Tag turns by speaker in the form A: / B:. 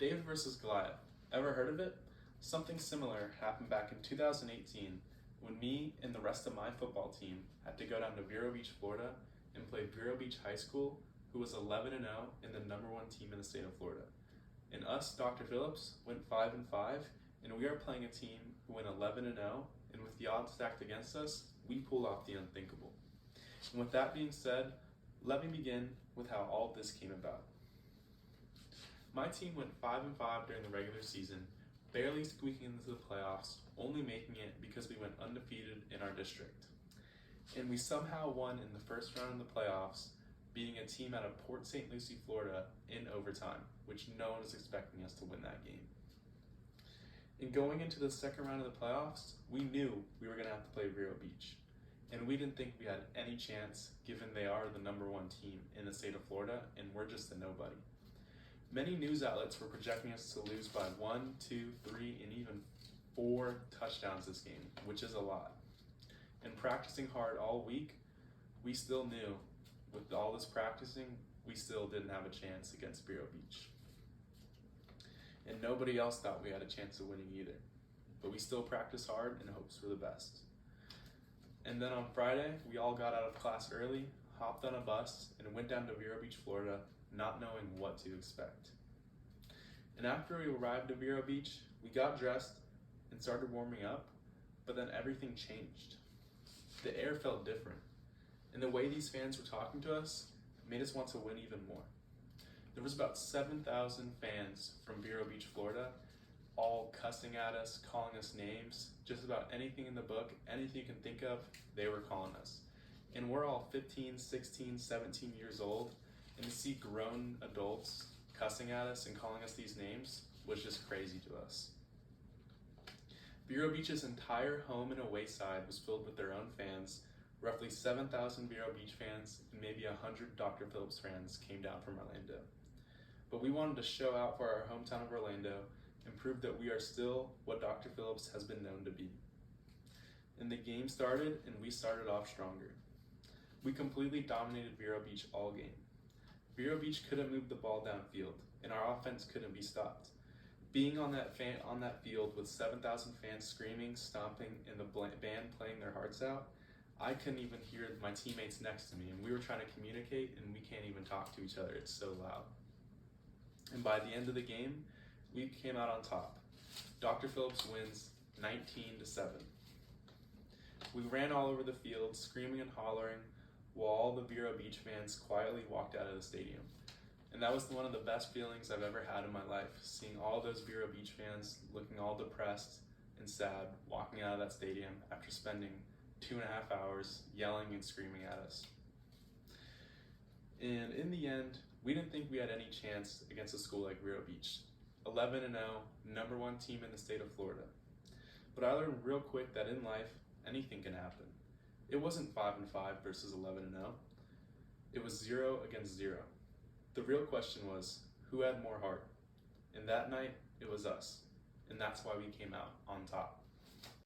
A: David versus Goliath. Ever heard of it? Something similar happened back in 2018 when me and the rest of my football team had to go down to Vero Beach, Florida and play Vero Beach High School, who was 11-0 and the number one team in the state of Florida. And us, Dr. Phillips, went 5-5, and we are playing a team who went 11-0, and with the odds stacked against us, we pulled off the unthinkable. And with that being said, let me begin with how all this came about. My team went 5-5 during the regular season, barely squeaking into the playoffs, only making it because we went undefeated in our district. And we somehow won in the first round of the playoffs, beating a team out of Port St. Lucie, Florida in overtime, which no one was expecting us to win that game. And going into the second round of the playoffs, we knew we were going to have to play Vero Beach. And we didn't think we had any chance, given they are the number one team in the state of Florida, and we're just a nobody. Many news outlets were projecting us to lose by 1, 2, 3, and even 4 touchdowns this game, which is a lot. And practicing hard all week, we still knew, with all this practicing, we still didn't have a chance against Vero Beach. And nobody else thought we had a chance of winning either. But we still practiced hard in hopes for the best. And then on Friday, we all got out of class early, hopped on a bus, and went down to Vero Beach, Florida, not knowing what to expect. And after we arrived at Vero Beach, we got dressed and started warming up, but then everything changed. The air felt different, and the way these fans were talking to us made us want to win even more. There was about 7,000 fans from Vero Beach, Florida, all cussing at us, calling us names, just about anything in the book, anything you can think of, they were calling us. And we're all 15, 16, 17 years old, and to see grown adults cussing at us and calling us these names was just crazy to us. Vero Beach's entire home and away side was filled with their own fans. Roughly 7,000 Vero Beach fans and maybe 100 Dr. Phillips fans came down from Orlando. But we wanted to show out for our hometown of Orlando and prove that we are still what Dr. Phillips has been known to be. And the game started, and we started off stronger. We completely dominated Vero Beach all game. Vero Beach couldn't move the ball downfield, and our offense couldn't be stopped. Being on that field with 7,000 fans screaming, stomping, and the band playing their hearts out, I couldn't even hear my teammates next to me, and we were trying to communicate, and we can't even talk to each other. It's so loud. And by the end of the game, we came out on top. Dr. Phillips wins 19-7. We ran all over the field, screaming and hollering, while all the Vero Beach fans quietly walked out of the stadium. And that was one of the best feelings I've ever had in my life, seeing all those Vero Beach fans looking all depressed and sad, walking out of that stadium after spending 2.5 hours yelling and screaming at us. And in the end, we didn't think we had any chance against a school like Vero Beach. 11-0, number one team in the state of Florida. But I learned real quick that in life, anything can happen. It wasn't 5-5 versus 11-0. It was 0 against 0. The real question was, who had more heart? And that night, it was us. And that's why we came out on top.